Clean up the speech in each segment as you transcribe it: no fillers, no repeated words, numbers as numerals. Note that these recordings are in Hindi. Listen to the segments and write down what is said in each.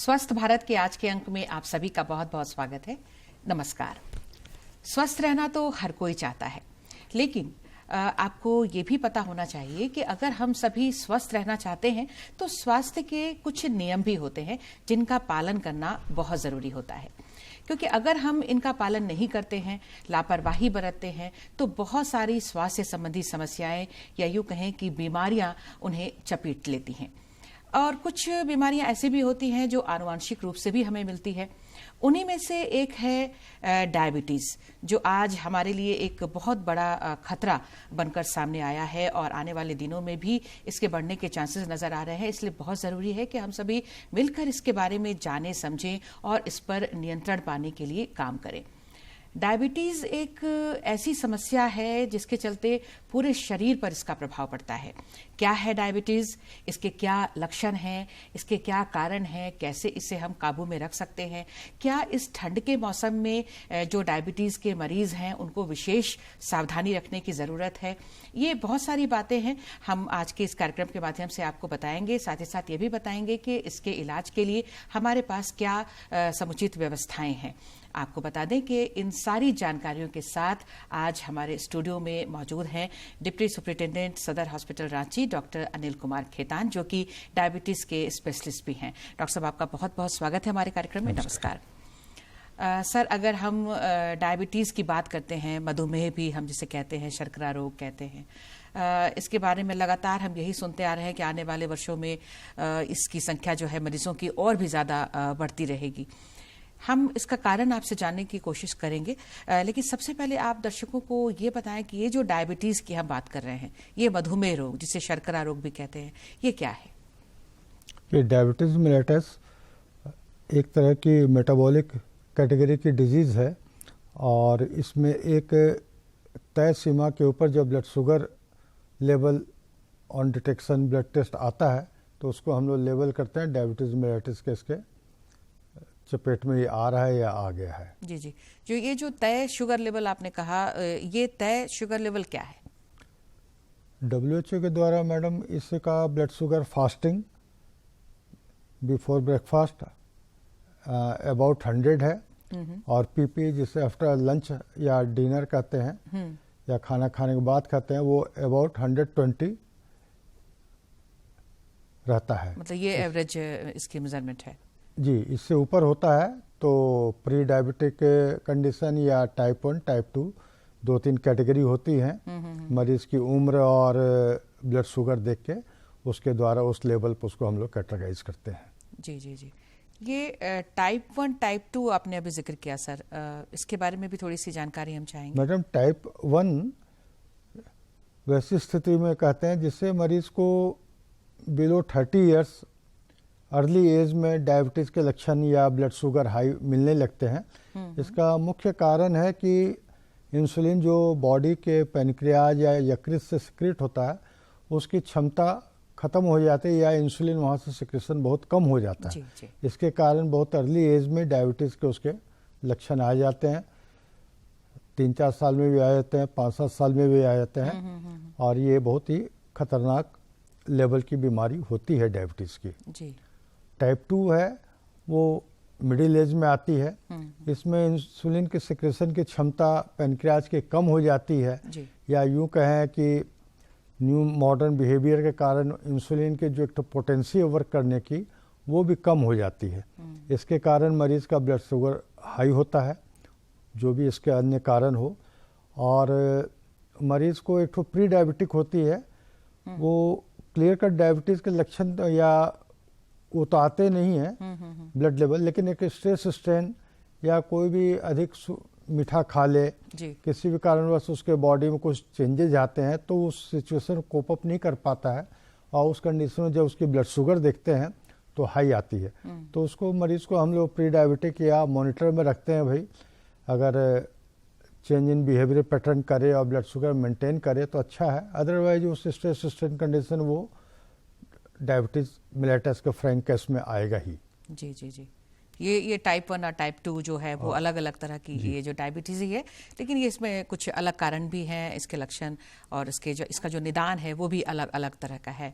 स्वस्थ भारत के आज के अंक में आप सभी का बहुत बहुत स्वागत है। नमस्कार। स्वस्थ रहना तो हर कोई चाहता है, लेकिन आपको ये भी पता होना चाहिए कि अगर हम सभी स्वस्थ रहना चाहते हैं तो स्वास्थ्य के कुछ नियम भी होते हैं जिनका पालन करना बहुत ज़रूरी होता है। क्योंकि अगर हम इनका पालन नहीं करते हैं, लापरवाही बरतते हैं, तो बहुत सारी स्वास्थ्य संबंधी समस्याएं या यूँ कहें कि बीमारियां उन्हें चपेट लेती हैं। और कुछ बीमारियां ऐसी भी होती हैं जो आनुवंशिक रूप से भी हमें मिलती है। उन्हीं में से एक है डायबिटीज़, जो आज हमारे लिए एक बहुत बड़ा खतरा बनकर सामने आया है और आने वाले दिनों में भी इसके बढ़ने के चांसेस नज़र आ रहे हैं। इसलिए बहुत ज़रूरी है कि हम सभी मिलकर इसके बारे में जानें, समझें और इस पर नियंत्रण पाने के लिए काम करें। डायबिटीज़ एक ऐसी समस्या है जिसके चलते पूरे शरीर पर इसका प्रभाव पड़ता है। क्या है डायबिटीज़, इसके क्या लक्षण हैं, इसके क्या कारण हैं, कैसे इसे हम काबू में रख सकते हैं, क्या इस ठंड के मौसम में जो डायबिटीज़ के मरीज़ हैं उनको विशेष सावधानी रखने की ज़रूरत है। ये बहुत सारी बातें हैं हम आज के इस कार्यक्रम के माध्यम से आपको बताएंगे। साथ ही साथ ये भी बताएंगे कि इसके इलाज के लिए हमारे पास क्या समुचित व्यवस्थाएं हैं। आपको बता दें कि इन सारी जानकारियों के साथ आज हमारे स्टूडियो में मौजूद हैं डिप्टी सुपरिटेंडेंट सदर हॉस्पिटल रांची डॉक्टर अनिल कुमार खेतान, जो कि डायबिटीज़ के स्पेशलिस्ट भी हैं। डॉक्टर साहब, आपका बहुत बहुत स्वागत है हमारे कार्यक्रम में। नमस्कार। सर, अगर हम डायबिटीज़ की बात करते हैं, मधुमेह भी हम जिसे कहते हैं, शर्करा रोग कहते हैं, इसके बारे में लगातार हम यही सुनते आ रहे हैं कि आने वाले वर्षों में इसकी संख्या जो है मरीजों की और भी ज़्यादा बढ़ती रहेगी। हम इसका कारण आपसे जानने की कोशिश करेंगे, लेकिन सबसे पहले आप दर्शकों को ये बताएं कि ये जो डायबिटीज़ की हम बात कर रहे हैं, ये मधुमेह रोग जिसे शर्करा रोग भी कहते हैं, ये क्या है? ये डायबिटीज़ मेलिटस एक तरह की मेटाबॉलिक कैटेगरी की डिजीज़ है और इसमें एक तय सीमा के ऊपर जब blood sugar level on detection blood test आता है तो उसको हम लोग लेवल करते हैं डायबिटीज़ मेलिटस के इसके चपेट में ये आ रहा है या आ गया है। जी जी, जो ये जो तय शुगर लेवल आपने कहा, ये तय शुगर लेवल क्या है? WHO के द्वारा मैडम इसका blood sugar fasting before breakfast about 100 है और PP जिसे आफ्टर लंच या डिनर कहते हैं या खाना खाने के बाद खाते हैं, वो अबाउट 120 रहता है। मतलब ये एवरेज इसकी मेजरमेंट है जी। इससे ऊपर होता है तो प्री डायबिटिक कंडीशन या टाइप 1 टाइप 2 2-3 कैटेगरी होती हैं। मरीज की उम्र और ब्लड शुगर देख के उसके द्वारा उस लेवल पर उसको हम लोग कैटेगराइज करते हैं। जी जी जी। ये टाइप 1 टाइप 2 आपने अभी जिक्र किया सर, इसके बारे में भी थोड़ी सी जानकारी हम चाहेंगे। मैडम, टाइप 1 वैसी स्थिति में कहते हैं जिससे मरीज को बिलो 30 ईयर्स अर्ली एज में डायबिटीज़ के लक्षण या ब्लड शुगर हाई मिलने लगते हैं। इसका मुख्य कारण है कि इंसुलिन जो बॉडी के पैनक्रियाज या यकृत से सिक्रेट होता है उसकी क्षमता ख़त्म हो जाती है या इंसुलिन वहाँ से सिक्रेशन बहुत कम हो जाता है। जी, जी। इसके कारण बहुत अर्ली एज में डायबिटीज़ के उसके लक्षण आ जाते हैं। 3-4 साल में भी आ जाते हैं, 5-7 साल में भी आ जाते हैं और ये बहुत ही खतरनाक लेवल की बीमारी होती है डायबिटीज़ की। जी। टाइप 2 है, वो मिडिल एज में आती है। इसमें इंसुलिन के सिक्रेशन की क्षमता पैनक्रियाज के कम हो जाती है या यूं कहें कि न्यू मॉडर्न बिहेवियर के कारण इंसुलिन के जो एक तो पोटेंसी वर्क करने की वो भी कम हो जाती है। इसके कारण मरीज का ब्लड शुगर हाई होता है, जो भी इसके अन्य कारण हो। और मरीज को एक तो प्री डायबिटिक होती है, वो क्लियर कट डायबिटीज़ के लक्षण या वो तो आते नहीं हैं ब्लड लेवल, लेकिन एक स्ट्रेस स्ट्रेन या कोई भी अधिक मीठा खा ले, किसी भी कारणवश उसके बॉडी में कुछ चेंजेज आते हैं तो उस सिचुएशन को कोप अप नहीं कर पाता है और उस कंडीशन में जब उसकी ब्लड शुगर देखते हैं तो हाई आती है। तो उसको मरीज को हम लोग प्री डायबिटिक या मॉनिटर में रखते हैं। भाई अगर चेंज इन बिहेवियर पैटर्न करे और ब्लड शुगर मेंटेन करे तो अच्छा है, अदरवाइज उस स्ट्रेस स्ट्रेन कंडीशन वो डायबिटीज़ मेलिटस के फ्रैंक केस में आएगा ही। जी जी जी। ये टाइप 1 और टाइप 2 जो है वो अलग अलग तरह की ये जो डायबिटीज़ ही है, लेकिन ये इसमें कुछ अलग कारण भी हैं, इसके लक्षण और इसका जो निदान है वो भी अलग अलग तरह का है।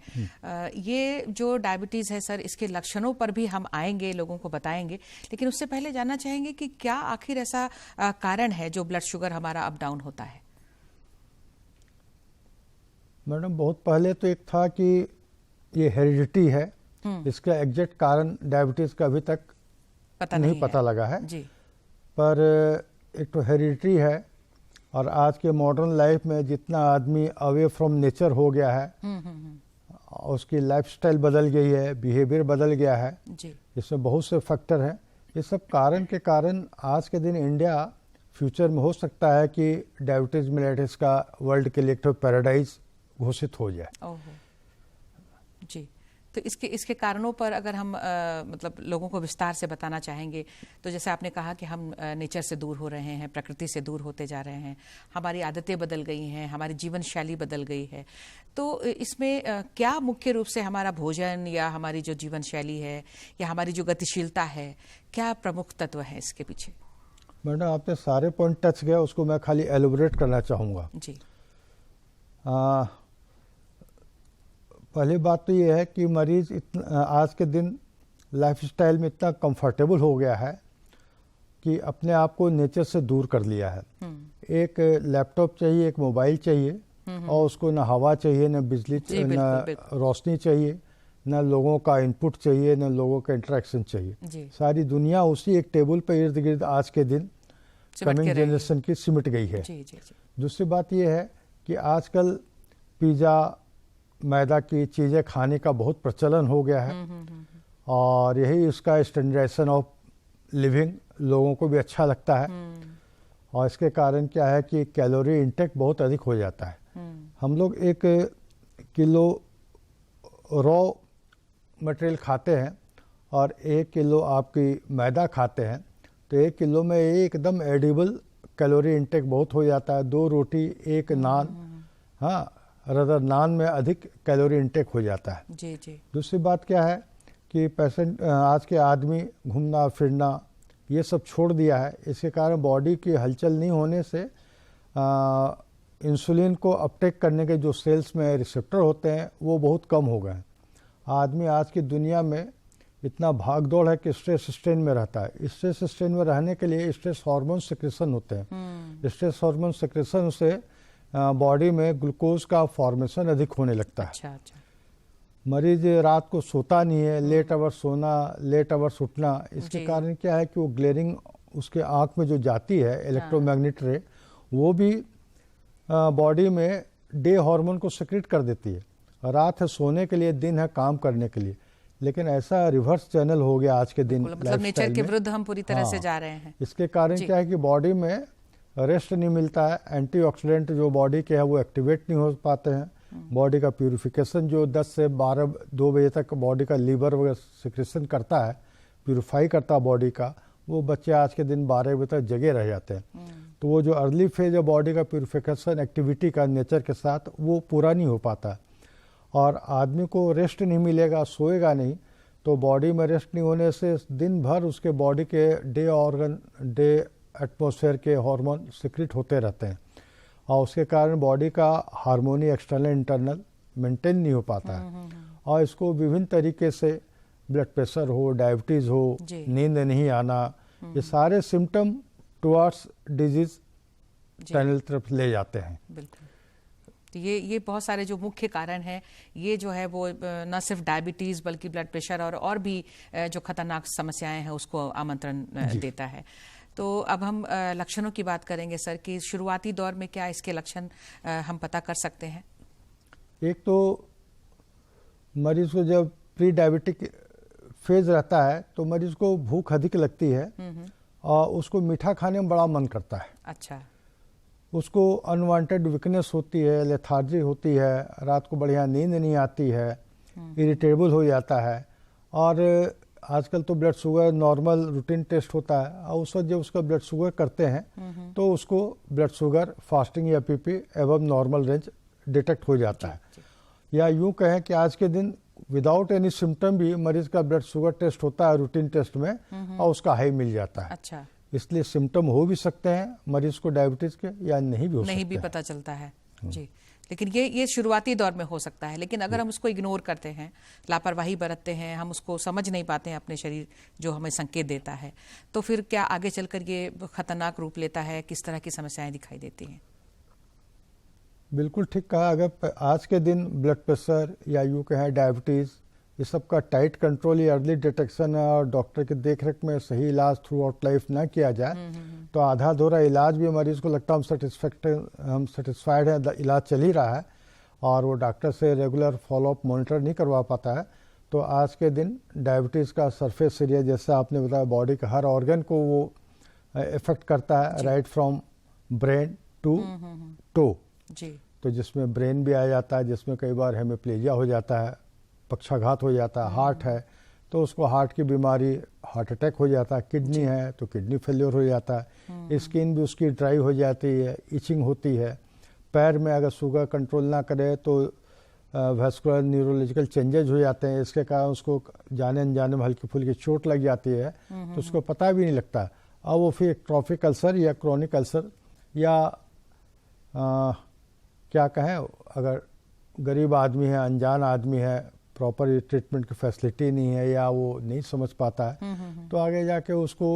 ये जो डायबिटीज़ है सर, इसके लक्षणों पर भी हम आएंगे, लोगों को बताएंगे, लेकिन उससे पहले जानना चाहेंगे कि क्या आखिर ऐसा कारण है जो ब्लड शुगर हमारा अप डाउन होता है? मैडम, बहुत पहले तो एक था कि ये हेरिडिटी है, इसका एग्जैक्ट कारण डायबिटीज़ का अभी तक नहीं पता लगा है जी। पर एक तो हेरिडिटी है, और आज के मॉडर्न लाइफ में जितना आदमी अवे फ्रॉम नेचर हो गया है, उसकी लाइफस्टाइल बदल गई है, बिहेवियर बदल गया है जी। इसमें बहुत से फैक्टर हैं। ये सब कारण के कारण आज के दिन इंडिया फ्यूचर में हो सकता है कि डायबिटीज मिलेटिस का वर्ल्ड के लिए एक पैराडाइज घोषित हो जाए। जी। तो इसके कारणों पर अगर हम मतलब लोगों को विस्तार से बताना चाहेंगे, तो जैसे आपने कहा कि हम नेचर से दूर हो रहे हैं, प्रकृति से दूर होते जा रहे हैं, हमारी आदतें बदल गई हैं, हमारी जीवन शैली बदल गई है, तो इसमें क्या मुख्य रूप से हमारा भोजन या हमारी जो जीवन शैली है या हमारी जो गतिशीलता है, क्या प्रमुख तत्व है इसके पीछे? मैडम, आपने सारे पॉइंट टच किया, उसको मैं खाली एलोबरेट करना चाहूँगा। जी। पहली बात तो ये है कि मरीज आज के दिन लाइफस्टाइल में इतना कंफर्टेबल हो गया है कि अपने आप को नेचर से दूर कर लिया है। एक लैपटॉप चाहिए, एक मोबाइल चाहिए, और उसको ना हवा चाहिए, ना बिजली चाहिए, ना रोशनी चाहिए, ना लोगों का इनपुट चाहिए, ना लोगों का इंटरेक्शन चाहिए। सारी दुनिया उसी एक टेबल पर इर्द गिर्द आज के दिन कमिंग जनरेशन की सिमट गई है। दूसरी बात यह है कि आजकल पिज़्ज़ा, मैदा की चीज़ें खाने का बहुत प्रचलन हो गया है, और यही उसका स्टैंडर्डाइजेशन ऑफ लिविंग लोगों को भी अच्छा लगता है। और इसके कारण क्या है कि कैलोरी इंटेक बहुत अधिक हो जाता है। हम लोग 1 किलो रॉ मटेरियल खाते हैं और 1 किलो आपकी मैदा खाते हैं, तो 1 किलो में एकदम एडिबल कैलोरी इंटेक बहुत हो जाता है। 2 रोटी, 1 नान, हाँ, रदर नान में अधिक कैलोरी इंटेक हो जाता है। जी जी। दूसरी बात क्या है कि पेशेंट, आज के आदमी घूमना फिरना ये सब छोड़ दिया है। इसके कारण बॉडी की हलचल नहीं होने से इंसुलिन को अपटेक करने के जो सेल्स में रिसेप्टर होते हैं वो बहुत कम हो गए हैं। आदमी आज की दुनिया में इतना भाग दौड़ है कि स्ट्रेस स्ट्रेन में रहता है। स्ट्रेस स्ट्रेन में रहने के लिए स्ट्रेस हार्मोन सिक्रेशन होते हैं। स्ट्रेस हार्मोन सिक्रेशन से बॉडी में ग्लूकोज का फॉर्मेशन अधिक होने लगता है। अच्छा अच्छा। मरीज रात को सोता नहीं है, लेट आवर्स सोना, लेट आवर्स उठना। इसके कारण क्या है कि वो ग्लेयरिंग उसके आँख में जो जाती है इलेक्ट्रोमैग्नेटिक रे, वो भी बॉडी में डे हार्मोन को सिक्रेट कर देती है। रात है सोने के लिए, दिन है काम करने के लिए। लेकिन ऐसा रिवर्स चैनल हो गया आज के दिन, मतलब नेचर के विरुद्ध हम पूरी तरह से जा रहे हैं। इसके कारण क्या है कि बॉडी में रेस्ट नहीं मिलता है, एंटीऑक्सीडेंट जो बॉडी के है वो एक्टिवेट नहीं हो पाते हैं। बॉडी का प्यूरिफिकेशन जो 10 से 12 2 बजे तक बॉडी का लीवर वगैरह सिक्रेशन करता है, प्यूरिफाई करता है बॉडी का, वो बच्चे आज के दिन 12 बजे तक जगे रह जाते हैं। तो वो जो अर्ली फेज है बॉडी का प्यूरिफिकेशन एक्टिविटी का नेचर के साथ, वो पूरा नहीं हो पाता। और आदमी को रेस्ट नहीं मिलेगा, सोएगा नहीं, तो बॉडी में रेस्ट नहीं होने से दिन भर उसके बॉडी के डे ऑर्गन, डे एटमॉस्फेयर के हार्मोन सिक्रेट होते रहते हैं, और उसके कारण बॉडी का हार्मोनी एक्सटर्नल इंटरनल मेंटेन नहीं हो पाता है। और इसको विभिन्न तरीके से ब्लड प्रेशर हो, डायबिटीज़ हो, नींद नहीं आना, ये सारे सिम्टम टुवर्ड्स डिजीज टनल तरफ ले जाते हैं। बिल्कुल। तो ये बहुत सारे जो मुख्य कारण हैं, ये जो है वो न सिर्फ डायबिटीज़ बल्कि ब्लड प्रेशर और भी जो खतरनाक समस्याएं हैं उसको आमंत्रण देता है। तो अब हम लक्षणों की बात करेंगे सर, कि शुरुआती दौर में क्या इसके लक्षण हम पता कर सकते हैं? एक तो मरीज को जब प्री डायबिटिक फेज रहता है तो मरीज को भूख अधिक लगती है और उसको मीठा खाने में बड़ा मन करता है। अच्छा। उसको अनवांटेड वीकनेस होती है, लेथार्जी होती है, रात को बढ़िया नींद नहीं आती है, इरिटेबल हो जाता है। और आजकल तो blood sugar normal routine test होता है, और उस वक्त जब उसका ब्लड शुगर करते हैं तो उसको ब्लड शुगर फास्टिंग या पीपी एवं नॉर्मल रेंज डिटेक्ट हो जाता है। या यूं कहें कि आज के दिन विदाउट एनी सिम्टम भी मरीज का ब्लड शुगर टेस्ट होता है रूटीन टेस्ट में और उसका हाई मिल जाता है। अच्छा, इसलिए सिम्टम हो भी सकते हैं मरीज को डायबिटीज के या नहीं भी हो सकते हैं। नहीं भी पता चलता है जी। लेकिन ये शुरुआती दौर में हो सकता है, लेकिन अगर हम उसको इग्नोर करते हैं, लापरवाही बरतते हैं, हम उसको समझ नहीं पाते हैं अपने शरीर जो हमें संकेत देता है, तो फिर क्या आगे चलकर ये खतरनाक रूप लेता है? किस तरह की समस्याएं दिखाई देती हैं? बिल्कुल ठीक कहा। अगर आज के दिन ब्लड प्रेशर या यूँ कहें डायबिटीज़, ये सब का टाइट कंट्रोल या अर्ली डिटेक्शन और डॉक्टर की देखरेख में सही इलाज थ्रू आउट लाइफ ना किया जाए तो आधा अधूरा इलाज भी मरीज को लगता है हम सेटिस्फाइड है, इलाज चल ही रहा है और वो डॉक्टर से रेगुलर फॉलोअप मॉनिटर नहीं करवा पाता है। तो आज के दिन डायबिटीज़ का सरफेस एरिया, जैसे आपने बताया, बॉडी के हर ऑर्गन को वो इफेक्ट करता है, right from brain to toe जी। तो जिसमें ब्रेन भी आ जाता है, जिसमें कई बार हेमिप्लेजिया हो जाता है, पक्षाघात हो जाता है। हार्ट है तो उसको हार्ट की बीमारी, हार्ट अटैक हो जाता है। किडनी है तो किडनी फेलियर हो जाता है। स्किन भी उसकी ड्राई हो जाती है, इचिंग होती है। पैर में अगर शुगर कंट्रोल ना करे तो वैस्कुलर न्यूरोलॉजिकल चेंजेज हो जाते हैं। इसके कारण उसको जाने अनजाने में हल्की फुल्की चोट लग जाती है तो उसको पता भी नहीं लगता। अब वो फिर ट्रॉफिक अल्सर या क्रोनिक अल्सर या क्या कहें, अगर गरीब आदमी है, अनजान आदमी है, प्रॉपर ट्रीटमेंट की फैसिलिटी नहीं है या वो नहीं समझ पाता है तो आगे जाके उसको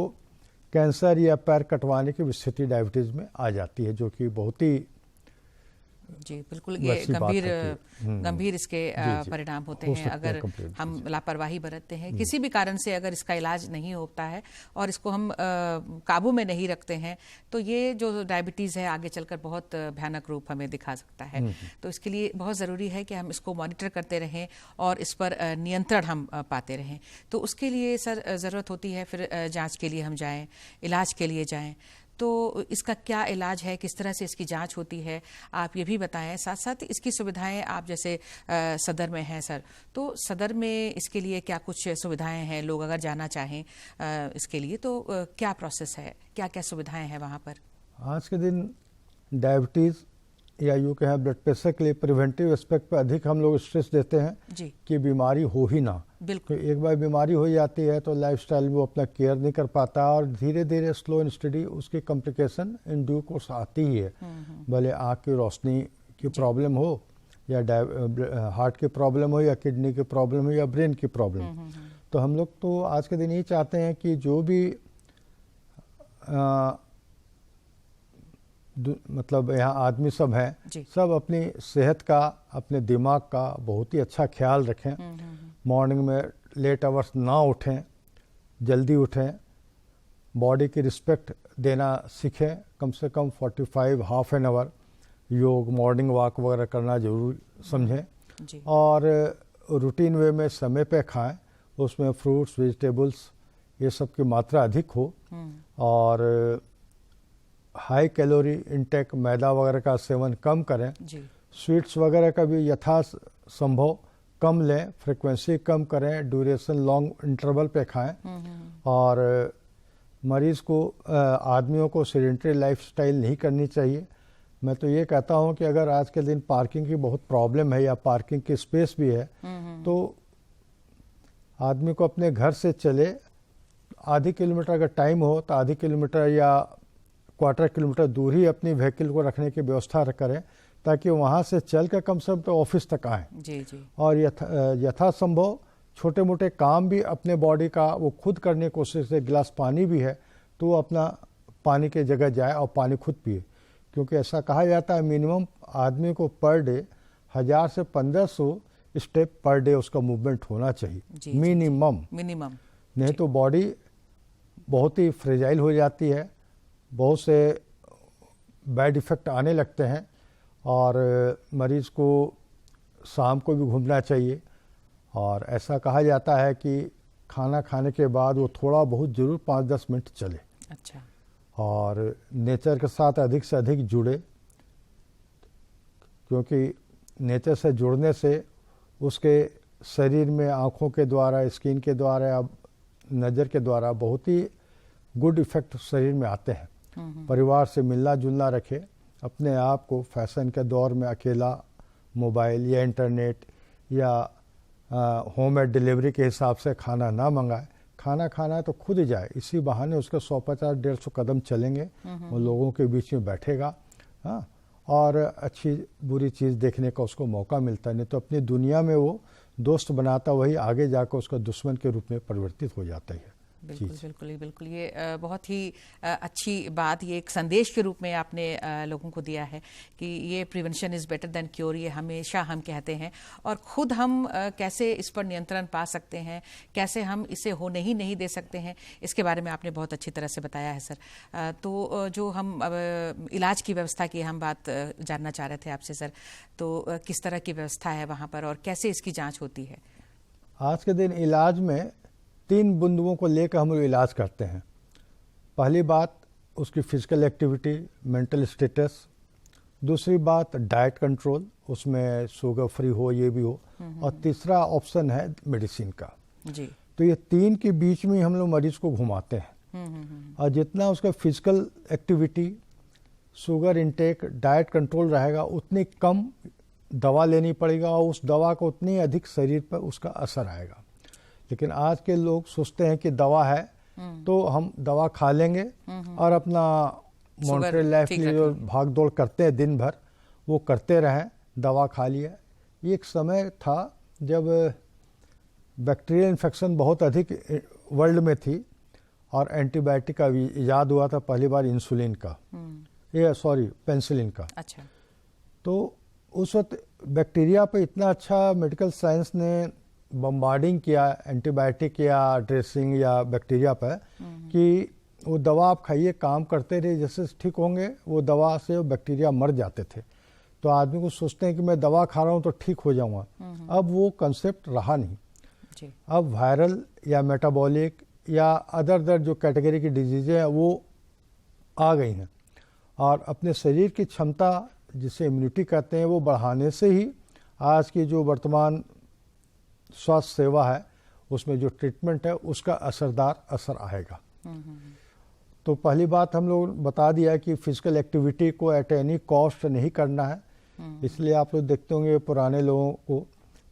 कैंसर या पैर कटवाने की स्थिति डायबिटीज़ में आ जाती है, जो कि बहुत ही जी बिल्कुल ये गंभीर इसके परिणाम होते हैं अगर हम लापरवाही बरतते हैं। किसी भी कारण से अगर इसका इलाज नहीं होता है और इसको हम काबू में नहीं रखते हैं तो ये जो डायबिटीज़ है आगे चलकर बहुत भयानक रूप हमें दिखा सकता है। तो इसके लिए बहुत ज़रूरी है कि हम इसको मॉनिटर करते रहें और इस पर नियंत्रण हम पाते रहें। तो उसके लिए सर ज़रूरत होती है फिर जाँच के लिए हम जाएँ, इलाज के लिए जाएँ। तो इसका क्या इलाज है, किस तरह से इसकी जांच होती है, आप ये भी बताएं। साथ साथ इसकी सुविधाएं, आप जैसे सदर में हैं सर, तो सदर में इसके लिए क्या कुछ सुविधाएं हैं? लोग अगर जाना चाहें इसके लिए तो क्या प्रोसेस है, क्या क्या सुविधाएं हैं वहाँ पर? आज के दिन डायबिटीज़ या यूँ कहें ब्लड प्रेशर के लिए प्रिवेंटिव एस्पेक्ट पर अधिक हम लोग स्ट्रेस देते हैं कि बीमारी हो ही ना। बिल्कुल। तो एक बार बीमारी हो जाती है तो लाइफस्टाइल में वो अपना केयर नहीं कर पाता और धीरे धीरे स्लो एंड स्टडी उसकी कॉम्प्लिकेशन इन ड्यू कोर्स आती ही है। भले आँख की रोशनी की प्रॉब्लम हो या हार्ट की प्रॉब्लम हो या किडनी की प्रॉब्लम हो या ब्रेन की प्रॉब्लम। तो हम लोग तो आज के दिन ये चाहते हैं कि जो भी मतलब यहाँ आदमी सब हैं, सब अपनी सेहत का, अपने दिमाग का बहुत ही अच्छा ख्याल रखें। मॉर्निंग में लेट आवर्स ना उठें, जल्दी उठें, बॉडी की रिस्पेक्ट देना सीखें। कम से कम 45 हाफ एन आवर योग, मॉर्निंग वॉक वगैरह करना जरूर समझें और रूटीन वे में समय पे खाएं। उसमें फ्रूट्स, वेजिटेबल्स ये सब की मात्रा अधिक हो और हाई कैलोरी इंटेक, मैदा वगैरह का सेवन कम करें। स्वीट्स वगैरह का भी यथा संभव कम लें, फ्रीक्वेंसी कम करें, ड्यूरेशन लॉन्ग इंटरवल पे खाएं। और मरीज़ को, आदमियों को सेडेंटरी लाइफस्टाइल नहीं करनी चाहिए। मैं तो ये कहता हूं कि अगर आज के दिन पार्किंग की बहुत प्रॉब्लम है या पार्किंग की स्पेस भी है तो आदमी को अपने घर से चले, आधी किलोमीटर अगर टाइम हो तो आधी किलोमीटर या क्वार्टर किलोमीटर दूर ही अपनी व्हीकल को रखने की व्यवस्था करें ताकि वहाँ से चल कर कम से कम तो ऑफिस तक आएँ। जी। और यथासंभव छोटे मोटे काम भी अपने बॉडी का वो खुद करने की कोशिश से, गिलास पानी भी है तो वो अपना पानी की जगह जाए और पानी खुद पिए। क्योंकि ऐसा कहा जाता है मिनिमम आदमी को पर डे 1000 से 1500 स्टेप पर डे उसका मूवमेंट होना चाहिए, मिनिमम। नहीं तो बॉडी बहुत ही फ्रेजाइल हो जाती है, बहुत से बैड इफ़ेक्ट आने लगते हैं। और मरीज़ को शाम को भी घूमना चाहिए और ऐसा कहा जाता है कि खाना खाने के बाद वो थोड़ा बहुत ज़रूर 5-10 मिनट चले। अच्छा। और नेचर के साथ अधिक से अधिक जुड़े, क्योंकि नेचर से जुड़ने से उसके शरीर में आँखों के द्वारा, स्किन के द्वारा, नज़र के द्वारा बहुत ही गुड इफ़ेक्ट शरीर में आते हैं। परिवार से मिलना जुलना रखे, अपने आप को फैशन के दौर में अकेला मोबाइल या इंटरनेट या होममेड डिलीवरी के हिसाब से खाना ना मंगाए, खाना खाना है तो खुद ही जाए, इसी बहाने उसके 150-150 कदम चलेंगे, वो लोगों के बीच में बैठेगा, हाँ, और अच्छी बुरी चीज़ देखने का उसको मौका मिलता है। नहीं तो अपनी दुनिया में वो दोस्त बनाता, वही आगे जाकर उसका दुश्मन के रूप में परिवर्तित हो जाता है। बिल्कुल बिल्कुल बिल्कुल, ये बहुत ही अच्छी बात, ये एक संदेश के रूप में आपने लोगों को दिया है कि ये prevention is better than cure, ये हमेशा हम कहते हैं, और खुद हम कैसे इस पर नियंत्रण पा सकते हैं, कैसे हम इसे होने ही नहीं दे सकते हैं, इसके बारे में आपने बहुत अच्छी तरह से बताया है सर। तो जो हम इलाज की व्यवस्था की हम बात जानना चाह रहे थे आपसे सर, तो किस तरह की व्यवस्था है वहाँ पर और कैसे इसकी जाँच होती है? आज के दिन इलाज में 3 बिंदुओं को लेकर हम लोग इलाज करते हैं। पहली बात उसकी फिजिकल एक्टिविटी, मेंटल स्टेटस, दूसरी बात डाइट कंट्रोल, उसमें शुगर फ्री हो, ये भी हो, और तीसरा ऑप्शन है मेडिसिन का जी। तो ये 3 के बीच में हम लोग मरीज को घुमाते हैं। और जितना उसका physical activity, sugar intake, diet control रहेगा, उतनी कम दवा लेनी पड़ेगा और उस दवा का उतनी अधिक शरीर पर उसका असर आएगा। लेकिन आज के लोग सोचते हैं कि दवा है तो हम दवा खा लेंगे और अपना मॉनिटरी लाइफ के लिए जो भाग दौड़ करते हैं दिन भर, वो करते रहें, दवा खा लिया। ये एक समय था जब बैक्टीरियल इन्फेक्शन बहुत अधिक वर्ल्ड में थी और एंटीबायोटिक का भी इजाद हुआ था पहली बार, इंसुलिन का, पेनिसिलिन का। अच्छा। तो उस वक्त बैक्टीरिया पे इतना अच्छा मेडिकल साइंस ने बम्बार्डिंग किया, एंटीबायोटिक या ड्रेसिंग या बैक्टीरिया पर, कि वो दवा आप खाइए, काम करते रहे, जैसे ठीक होंगे वो दवा से वो बैक्टीरिया मर जाते थे। तो आदमी को सोचते हैं कि मैं दवा खा रहा हूँ तो ठीक हो जाऊँगा। अब वो कंसेप्ट रहा नहीं जी। अब वायरल या मेटाबॉलिक या अदर जो कैटेगरी की डिजीज़ें हैं वो आ गई हैं, और अपने शरीर की क्षमता जिसे इम्यूनिटी कहते हैं वो बढ़ाने से ही आज की जो वर्तमान स्वास्थ्य सेवा है उसमें जो ट्रीटमेंट है उसका असरदार असर आएगा। तो पहली बात हम लोग बता दिया कि फिजिकल एक्टिविटी को एट एनी कॉस्ट नहीं करना है। इसलिए आप लोग देखते होंगे पुराने लोगों को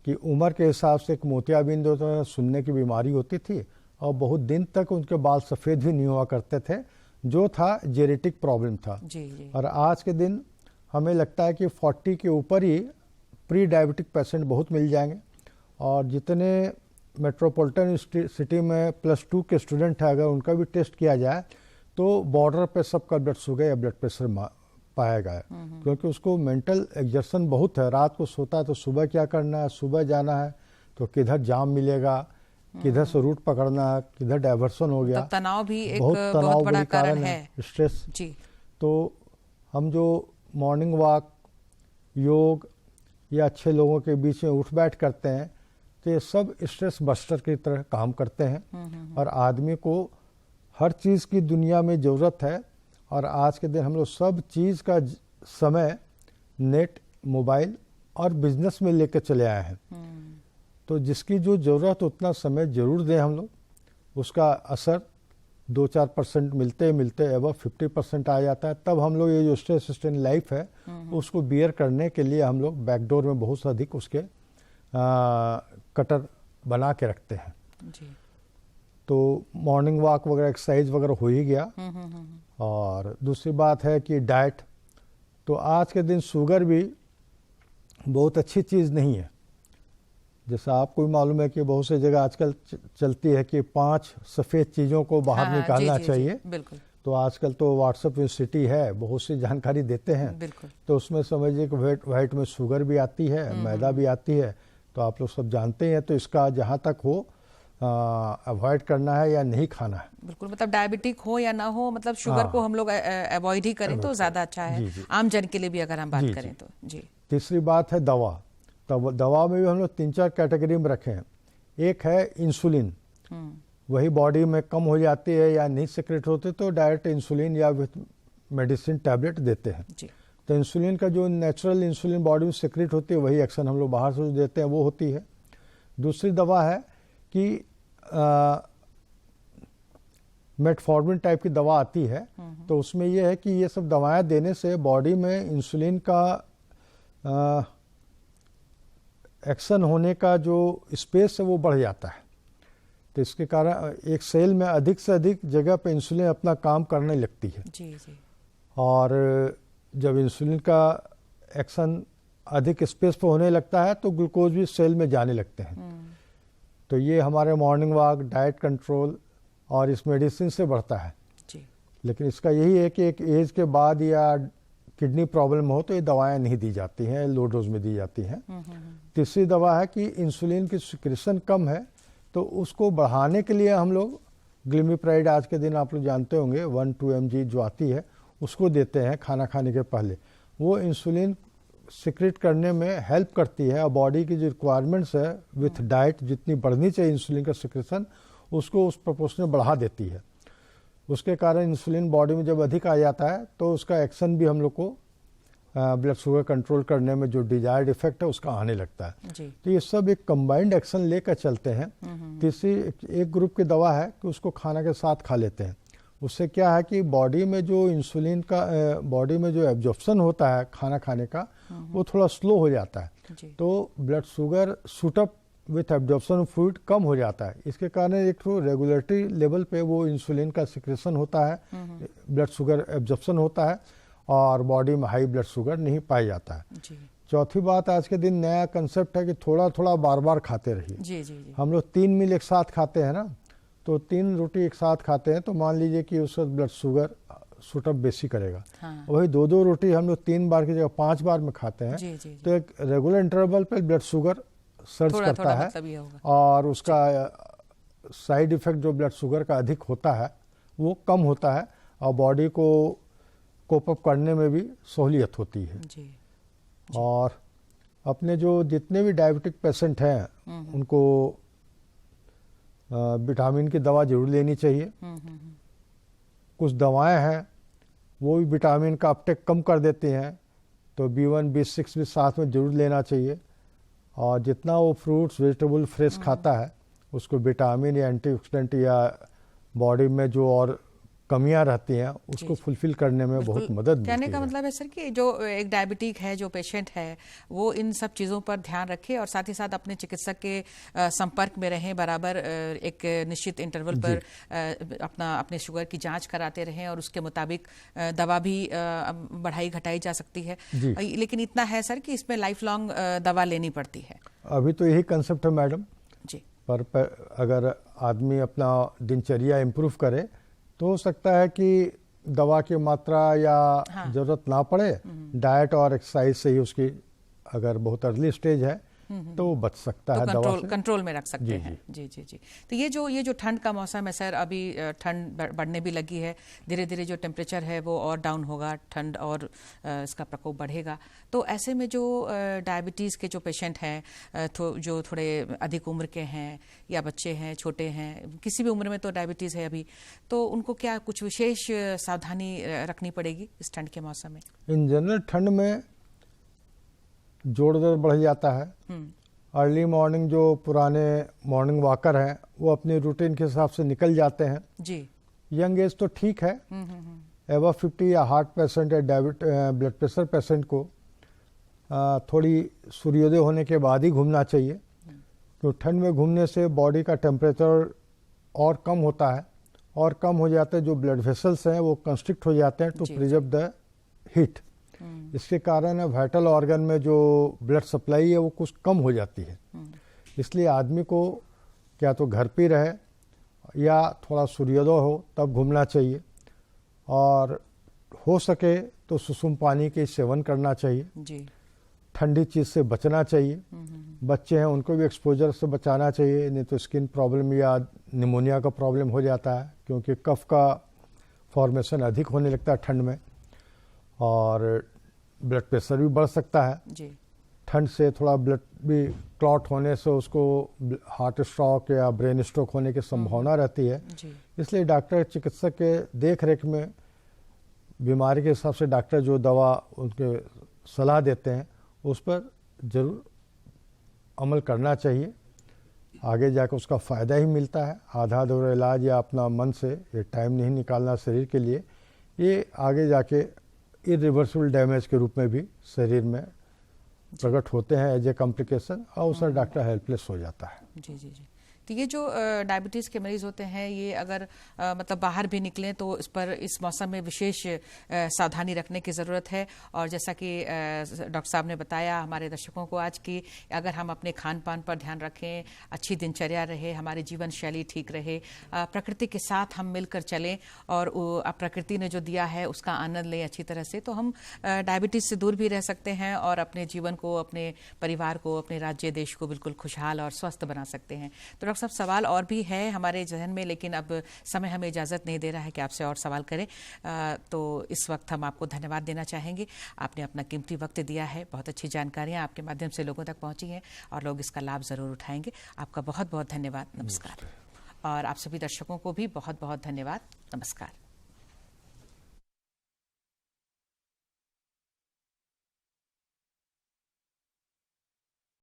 कि उम्र के हिसाब से एक मोतियाबिंद होता था, सुनने की बीमारी होती थी और बहुत दिन तक उनके बाल सफ़ेद भी नहीं हुआ करते थे, जो था जेनेटिक प्रॉब्लम था। जी। और आज के दिन हमें लगता है कि 40 के ऊपर ही प्री डायबिटिक पेशेंट बहुत मिल जाएंगे, और जितने मेट्रोपॉलिटन सिटी में +2 के स्टूडेंट हैं, अगर उनका भी टेस्ट किया जाए तो बॉर्डर पे सबका ब्लड शुगर या ब्लड प्रेशर पाया गया है। क्योंकि उसको मेंटल एग्जर्शन बहुत है, रात को सोता है तो सुबह क्या करना है, सुबह जाना है तो किधर जाम मिलेगा, किधर से रूट पकड़ना है, किधर डाइवर्सन हो गया। तो तनाव भी एक बहुत बड़ा कारण है, स्ट्रेस जी। तो हम जो मॉर्निंग वॉक, योग या अच्छे लोगों के बीच में उठ बैठ करते हैं तो ये सब स्ट्रेस बस्टर की तरह काम करते हैं। और आदमी को हर चीज़ की दुनिया में ज़रूरत है, और आज के दिन हम लोग सब चीज़ का समय नेट, मोबाइल और बिजनेस में लेकर चले आए हैं। तो जिसकी जो ज़रूरत उतना समय ज़रूर दें हम लोग, उसका असर 2-4% मिलते मिलते अब 50% आ जाता है। तब हम लोग ये जो स्ट्रेस स्टेन लाइफ है उसको बियर करने के लिए हम लोग बैकडोर में बहुत अधिक उसके कटर बना के रखते हैं। जी। तो मॉर्निंग वॉक वगैरह, एक्सरसाइज वगैरह हो ही गया। और दूसरी बात है कि डाइट, तो आज के दिन शुगर भी बहुत अच्छी चीज़ नहीं है। जैसा आपको भी मालूम है कि बहुत सी जगह आजकल चलती है कि 5 सफ़ेद चीज़ों को बाहर निकालना चाहिए। बिल्कुल। तो आजकल तो व्हाट्सएप यूनिवर्सिटी है, बहुत सी जानकारी देते हैं। बिल्कुल। तो उसमें समझिए कि वाइट में शुगर भी आती है, मैदा भी आती है, तो आप लोग सब जानते हैं। तो इसका जहाँ तक हो अवॉइड करना है या नहीं खाना है। बिल्कुल, मतलब डायबिटिक हो या ना हो, मतलब शुगर को हम लोग अवॉइड ही करें तो ज़्यादा अच्छा है। आम जन के लिए भी अगर हम बात करें तो। जी। तीसरी बात है दवा। तो दवा में भी हम लोग 3-4 कैटेगरी में रखे हैं। एक है इंसुलिन, वही बॉडी में कम हो जाती है या नहीं सिक्रेट होते तो डायरेक्ट इंसुलिन या विथ मेडिसिन टैबलेट देते हैं। जी। तो इंसुलिन का जो नेचुरल इंसुलिन बॉडी में सिक्रेट होती है वही एक्शन हम लोग बाहर से देते हैं, वो होती है। दूसरी दवा है कि मेटफॉर्मिन टाइप की दवा आती है। तो उसमें यह है कि ये सब दवाएं देने से बॉडी में इंसुलिन का एक्शन होने का जो स्पेस है वो बढ़ जाता है। तो इसके कारण एक सेल में अधिक से अधिक जगह पे इंसुलिन अपना काम करने लगती है। जी जी। और जब इंसुलिन का एक्शन अधिक स्पेस पर होने लगता है तो ग्लूकोज भी सेल में जाने लगते हैं। तो ये हमारे मॉर्निंग वॉक, डाइट कंट्रोल और इस मेडिसिन से बढ़ता है जी। लेकिन इसका यही है कि एक एज के बाद या किडनी प्रॉब्लम हो तो ये दवाएं नहीं दी जाती हैं, लो डोज में दी जाती हैं। तीसरी दवा है कि इंसुलिन की सिक्रेशन कम है तो उसको बढ़ाने के लिए हम लोग ग्लिमिप्राइड, आज के दिन आप लोग जानते होंगे 1-2 mg जो आती है उसको देते हैं खाना खाने के पहले। वो इंसुलिन सिक्रेट करने में हेल्प करती है और बॉडी की जो रिक्वायरमेंट्स है विथ डाइट जितनी बढ़नी चाहिए इंसुलिन का सिक्रेशन उसको उस प्रोपोर्शन में बढ़ा देती है। उसके कारण इंसुलिन बॉडी में जब अधिक आ जाता है तो उसका एक्शन भी हम लोग को ब्लड शुगर कंट्रोल करने में जो डिजायर्ड इफेक्ट है उसका आने लगता है जी। तो ये सब एक कंबाइंड एक्शन लेकर चलते हैं। तीसरी एक ग्रुप की दवा है कि उसको खाना के साथ खा लेते हैं। उससे क्या है कि बॉडी में जो इंसुलिन का बॉडी में जो एब्जॉर्प्शन होता है खाना खाने का वो थोड़ा स्लो हो जाता है तो blood sugar shoot up with absorption of food कम हो जाता है। इसके कारण एक तो रेगुलेटरी लेवल पे वो इंसुलिन का सिक्रेशन होता है, ब्लड शुगर एब्जॉर्प्शन होता है और बॉडी में हाई ब्लड शुगर नहीं पाया जाता है जी। चौथी बात, आज के दिन नया कंसेप्ट है कि थोड़ा थोड़ा बार बार खाते रहिए जी, जी, जी। हम लोग 3 मील एक साथ खाते हैं ना, तो 3 रोटी एक साथ खाते हैं तो मान लीजिए कि उसका ब्लड शुगर शूटअप बेसी करेगा। हाँ। वही 2-2 रोटी हम लोग 3 बार की जगह 5 बार में खाते हैं जी, जी, जी। तो एक रेगुलर इंटरवल पे ब्लड शुगर सर्च करता है मतलब और उसका साइड इफेक्ट जो ब्लड शुगर का अधिक होता है वो कम होता है और बॉडी को कोप अप करने में भी सहूलियत होती है जी, जी। और अपने जो जितने भी डायबिटिक पेशेंट हैं उनको विटामिन की दवा जरूर लेनी चाहिए। कुछ दवाएं हैं वो भी विटामिन का अपटेक कम कर देती हैं तो B1 B6 भी साथ में जरूर लेना चाहिए। और जितना वो फ्रूट्स वेजिटेबल फ्रेश खाता है उसको विटामिन या एंटीऑक्सीडेंट या बॉडी में जो और कमियां रहती हैं उसको फुलफिल करने में बहुत मदद मिलती है। कहने का मतलब है सर कि जो एक डायबिटिक है, जो पेशेंट है, वो इन सब चीज़ों पर ध्यान रखे और साथ ही साथ अपने चिकित्सक के संपर्क में रहें, बराबर एक निश्चित इंटरवल पर अपने शुगर की जांच कराते रहें और उसके मुताबिक दवा भी बढ़ाई घटाई जा सकती है। लेकिन इतना है सर कि इसमें लाइफ लॉन्ग दवा लेनी पड़ती है। अभी तो यही कंसेप्ट है मैडम जी। पर अगर आदमी अपना दिनचर्या इम्प्रूव करे तो हो सकता है कि दवा की मात्रा या जरूरत ना पड़े, डाइट और एक्सरसाइज से ही उसकी अगर बहुत अर्ली स्टेज है तो वो बच सकता है, दवा से कंट्रोल में रख सकते हैं जी जी जी। तो ये जो ठंड का मौसम है सर, अभी ठंड बढ़ने भी लगी है, धीरे धीरे जो टेम्परेचर है वो और डाउन होगा, ठंड और इसका प्रकोप बढ़ेगा। तो ऐसे में जो डायबिटीज़ के जो पेशेंट हैं, जो थोड़े अधिक उम्र के हैं या बच्चे हैं, छोटे हैं, किसी भी उम्र में तो डायबिटीज़ है अभी, तो उनको क्या कुछ विशेष सावधानी रखनी पड़ेगी इस ठंड के मौसम में? इन जनरल ठंड में जोड़ दर्द बढ़ जाता है। अर्ली मॉर्निंग जो पुराने मॉर्निंग वॉकर हैं वो अपने रूटीन के हिसाब से निकल जाते हैं जी। यंग एज तो ठीक है, एवर 50 या हार्ट पेशेंट या ब्लड प्रेशर पेशेंट को थोड़ी सूर्योदय होने के बाद ही घूमना चाहिए। तो ठंड में घूमने से बॉडी का टेम्परेचर और कम होता है और कम हो जाता है, जो ब्लड वेसल्स हैं वो कंस्ट्रिक्ट हो जाते हैं टू प्रिजर्व द हीट। इसके कारण वाइटल ऑर्गन में जो ब्लड सप्लाई है वो कुछ कम हो जाती है। इसलिए आदमी को क्या तो घर पे रहे या थोड़ा सूर्योदय हो तब घूमना चाहिए और हो सके तो सुसुम पानी के सेवन करना चाहिए जी। ठंडी चीज़ से बचना चाहिए। बच्चे हैं उनको भी एक्सपोजर से बचाना चाहिए, नहीं तो स्किन प्रॉब्लम या निमोनिया का प्रॉब्लम हो जाता है क्योंकि कफ का फॉर्मेशन अधिक होने लगता है ठंड में और ब्लड प्रेशर भी बढ़ सकता है जी। ठंड से थोड़ा ब्लड भी क्लॉट होने से उसको हार्ट स्ट्रोक या ब्रेन स्ट्रोक होने की संभावना रहती है जी। इसलिए डॉक्टर चिकित्सक के देख रेख में बीमारी के हिसाब से डॉक्टर जो दवा उनके सलाह देते हैं उस पर जरूर अमल करना चाहिए। आगे जाकर उसका फ़ायदा ही मिलता है। आधा अधूरा इलाज या अपना मन से ये टाइम नहीं निकालना शरीर के लिए, ये आगे जाके इरिवर्सिबल डैमेज के रूप में भी शरीर में प्रकट होते हैं एज ए कॉम्प्लिकेशन, और उस डॉक्टर हेल्पलेस हो जाता है। जी जी जी। तो ये जो डायबिटीज़ के मरीज होते हैं, ये अगर मतलब बाहर भी निकलें तो इस पर इस मौसम में विशेष सावधानी रखने की ज़रूरत है। और जैसा कि डॉक्टर साहब ने बताया हमारे दर्शकों को आज की, अगर हम अपने खान पान पर ध्यान रखें, अच्छी दिनचर्या रहे, हमारी जीवन शैली ठीक रहे, प्रकृति के साथ हम मिलकर चलें और प्रकृति ने जो दिया है उसका आनंद लें अच्छी तरह से, तो हम डायबिटीज़ से दूर भी रह सकते हैं और अपने जीवन को, अपने परिवार को, अपने राज्य देश को बिल्कुल खुशहाल और स्वस्थ बना सकते हैं। तो सब सवाल और भी है हमारे जहन में, लेकिन अब समय हमें इजाज़त नहीं दे रहा है कि आपसे और सवाल करें। तो इस वक्त हम आपको धन्यवाद देना चाहेंगे। आपने अपना कीमती वक्त दिया है, बहुत अच्छी जानकारियां आपके माध्यम से लोगों तक पहुंची हैं और लोग इसका लाभ ज़रूर उठाएंगे। आपका बहुत बहुत धन्यवाद। नमस्कार। और आप सभी दर्शकों को भी बहुत बहुत धन्यवाद। नमस्कार।